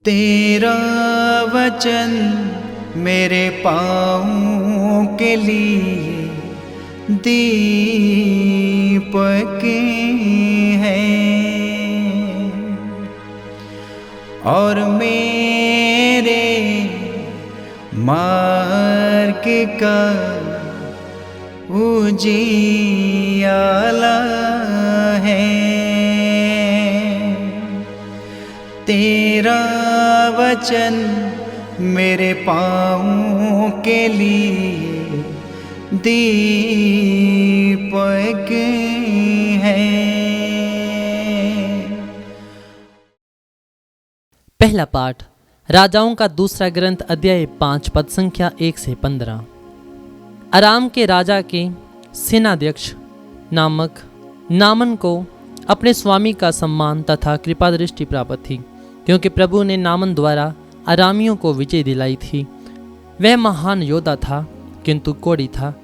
तेरा वचन मेरे पाँवों के लिए दीपक है और मेरे मार्ग का उजियाला है। तेरा वचन मेरे पाँवों के लिए दीपक है। पहला पाठ राजाओं का दूसरा ग्रंथ अध्याय 5 पद संख्या 1 से 15। अराम के राजा के सेनाध्यक्ष नामक नामन को अपने स्वामी का सम्मान तथा कृपा दृष्टि प्राप्त थी, क्योंकि प्रभु ने नामन द्वारा अरामियों को विजय दिलाई थी। वह महान योद्धा था, किंतु कोढ़ी था।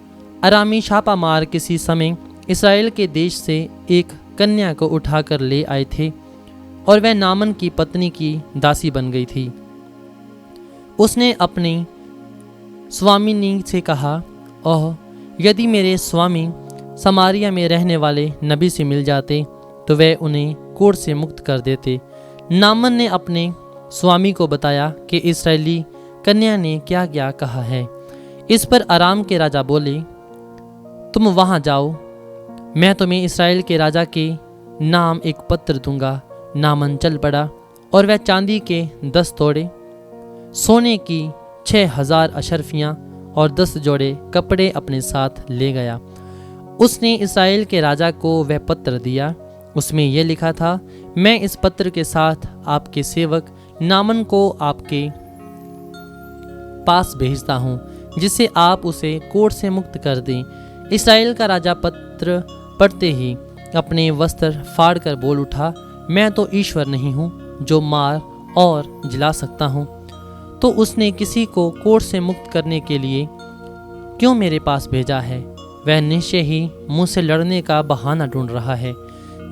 अरामी छापा मार किसी समय इस्राएल के देश से एक कन्या को उठाकर ले आए थे और वह नामन की पत्नी की दासी बन गई थी। उसने अपनी स्वामिनी से कहा, ओह, यदि मेरे स्वामी समारिया में रहने वाले नबी से मिल जाते तो वह उन्हें कोढ़ से मुक्त कर देते। नामन ने अपने स्वामी को बताया कि इस्राएली कन्या ने क्या क्या कहा है। इस पर अराम के राजा बोले, तुम वहां जाओ, मैं तुम्हें इस्राएल के राजा के नाम एक पत्र दूंगा। नामन चल पड़ा और वह चांदी के 10 तोड़े, सोने की 6000 अशरफियाँ और 10 जोड़े कपड़े अपने साथ ले गया। उसने इस्राएल के राजा को वह पत्र दिया। उसमें यह लिखा था, मैं इस पत्र के साथ आपके सेवक नामन को आपके पास भेजता हूँ, जिससे आप उसे कोढ़ से मुक्त कर दें। इस्राएल का राजा पत्र पढ़ते ही अपने वस्त्र फाड़कर बोल उठा, मैं तो ईश्वर नहीं हूँ जो मार और जिला सकता हूँ, तो उसने किसी को कोढ़ से मुक्त करने के लिए क्यों मेरे पास भेजा है? वह निश्चय ही मुझसे लड़ने का बहाना ढूंढ रहा है।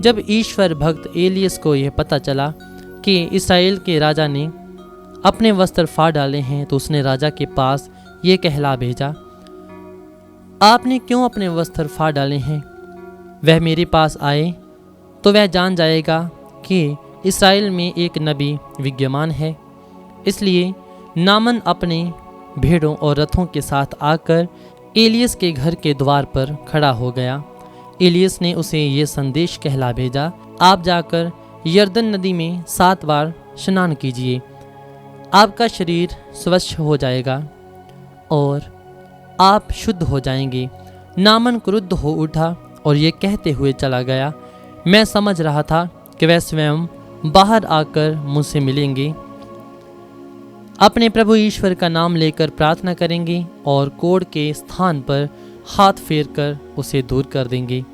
जब ईश्वर भक्त एलियस को यह पता चला कि इस्राएल के राजा ने अपने वस्त्र फाड़ डाले हैं, तो उसने राजा के पास ये कहला भेजा, आपने क्यों अपने वस्त्र फाड़ डाले हैं? वह मेरे पास आए तो वह जान जाएगा कि इस्राएल में एक नबी विद्यमान है। इसलिए नामन अपने भेड़ों और रथों के साथ आकर एलियस के घर के द्वार पर खड़ा हो गया। एलियस ने उसे ये संदेश कहला भेजा, आप जाकर यरदन नदी में 7 बार स्नान कीजिए, आपका शरीर स्वच्छ हो जाएगा और आप शुद्ध हो जाएंगे। नामन क्रुद्ध हो उठा और ये कहते हुए चला गया, मैं समझ रहा था कि वह स्वयं बाहर आकर मुझसे मिलेंगे, अपने प्रभु ईश्वर का नाम लेकर प्रार्थना करेंगे और कोढ़ के स्थान पर हाथ फेरकर उसे दूर कर देंगे।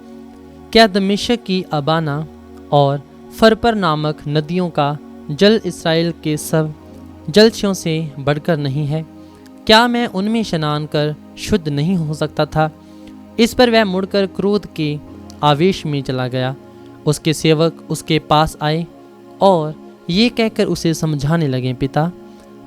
क्या दमिश्क की अबाना और फरपर नामक नदियों का जल इस्राएल के सब जलस्यों से बढ़कर नहीं है? क्या मैं उनमें स्नान कर शुद्ध नहीं हो सकता था? इस पर वह मुड़कर क्रोध के आवेश में चला गया। उसके सेवक उसके पास आए और ये कहकर उसे समझाने लगे, पिता,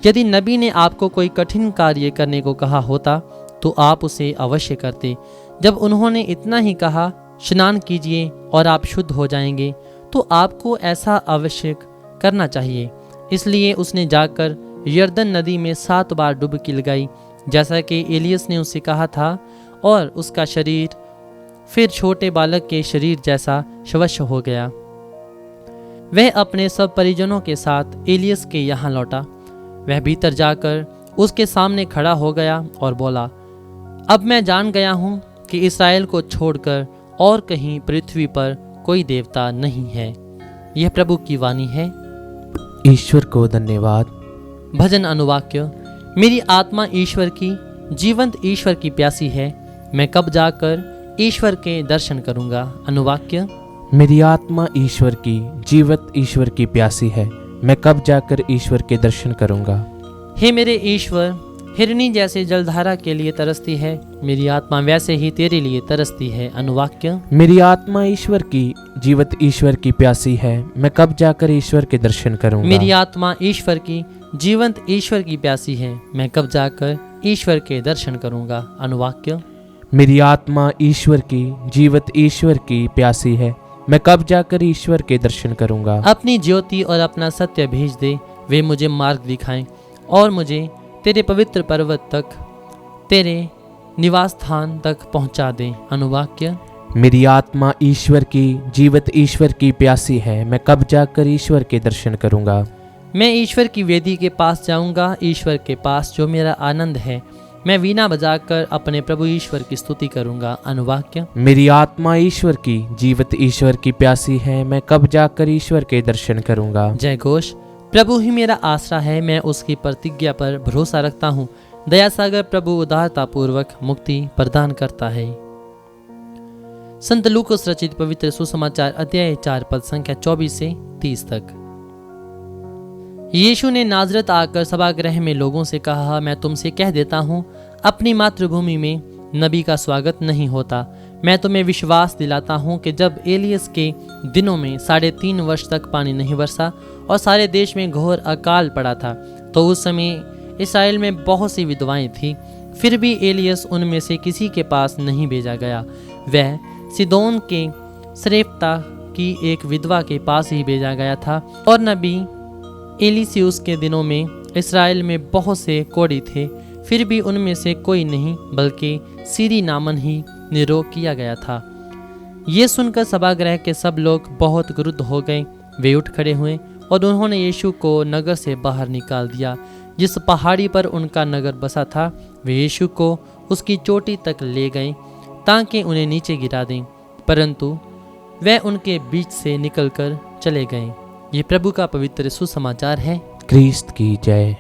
यदि नबी ने आपको कोई कठिन कार्य करने को कहा होता तो आप उसे अवश्य करते। जब उन्होंने इतना ही कहा, स्नान कीजिए और आप शुद्ध हो जाएंगे, तो आपको ऐसा अवश्य करना चाहिए। इसलिए उसने जाकर यरदन नदी में 7 बार डुबकी लगाई, जैसा कि एलियस ने उसे कहा था, और उसका शरीर फिर छोटे बालक के शरीर जैसा स्वच्छ हो गया। वह अपने सब परिजनों के साथ एलियस के यहाँ लौटा। वह भीतर जाकर उसके सामने खड़ा हो गया और बोला, अब मैं जान गया हूँ कि इस्राएल को छोड़कर और कहीं पृथ्वी पर कोई देवता नहीं है। यह प्रभु की वाणी है। ईश्वर को धन्यवाद। भजन अनुवाक्य। मेरी आत्मा ईश्वर की, जीवंत ईश्वर की प्यासी है, मैं कब जाकर ईश्वर के दर्शन करूंगा। अनुवाक्य। मेरी आत्मा ईश्वर की, जीवंत ईश्वर की प्यासी है, मैं कब जाकर ईश्वर के दर्शन करूंगा। हे मेरे ईश्वर, हिरनी जैसे जलधारा के लिए तरसती है, मेरी आत्मा वैसे ही तेरे लिए तरसती है। अनुवाक्य। मेरी आत्मा ईश्वर की, जीवित ईश्वर की प्यासी है, मैं कब जाकर ईश्वर के दर्शन करूंगा। मेरी आत्मा ईश्वर की, जीवंत ईश्वर की प्यासी है, मैं कब जाकर ईश्वर के दर्शन करूंगा। अनुवाक्य। मेरी आत्मा ईश्वर की, जीवित ईश्वर की प्यासी है, मैं कब जाकर ईश्वर के दर्शन करूंगा। अपनी ज्योति और अपना सत्य भेज दे, वे मुझे मार्ग दिखाएं और मुझे तेरे पवित्र पर्वत तक, तेरे निवास स्थान तक पहुंचा दे। अनुवाक्य। मेरी आत्मा ईश्वर की, जीवित ईश्वर की प्यासी है, मैं कब जाकर ईश्वर के दर्शन करूंगा। मैं ईश्वर की वेदी के पास जाऊंगा, ईश्वर के पास जो मेरा आनंद है। मैं वीणा बजाकर अपने प्रभु ईश्वर की स्तुति करूंगा। अनुवाक्य। मेरी आत्मा ईश्वर की, जीवित ईश्वर की प्यासी है, मैं कब जाकर ईश्वर के दर्शन करूंगा। जय घोष। प्रभु ही मेरा आसरा है, मैं उसकी प्रतिज्ञा पर भरोसा रखता हूँ। दया सागर प्रभु उदारता पूर्वक मुक्ति प्रदान करता है। संत लूकोस रचित पवित्र सुसमाचार अध्याय 4 पद संख्या 24 से 30 तक। यीशु ने नाजरत आकर सभागृह में लोगों से कहा, मैं तुमसे कह देता हूँ, अपनी मातृभूमि में नबी का स्वागत नहीं होता। मैं तुम्हें विश्वास दिलाता हूँ कि जब एलियस के दिनों में 3.5 वर्ष तक पानी नहीं बरसा और सारे देश में घोर अकाल पड़ा था, तो उस समय इस्राएल में बहुत सी विधवाएं थीं। फिर भी एलियस उनमें से किसी के पास नहीं भेजा गया। वह सिदोन के सरेप्ता की एक विधवा के पास ही भेजा गया था। और नबी एलिसियुस के दिनों में इस्राएल में बहुत से कोढ़ी थे, फिर भी उनमें से कोई नहीं, बल्कि सीरी नामन ही निरोग किया गया था। ये सुनकर सभागृह के सब लोग बहुत क्रुद्ध हो गए। वे उठ खड़े हुए और उन्होंने यीशु को नगर से बाहर निकाल दिया। जिस पहाड़ी पर उनका नगर बसा था, वे यीशु को उसकी चोटी तक ले गए ताकि उन्हें नीचे गिरा दें, परंतु वह उनके बीच से निकलकर चले गए। ये प्रभु का पवित्र सुसमाचार है। क्रिस्त की जय।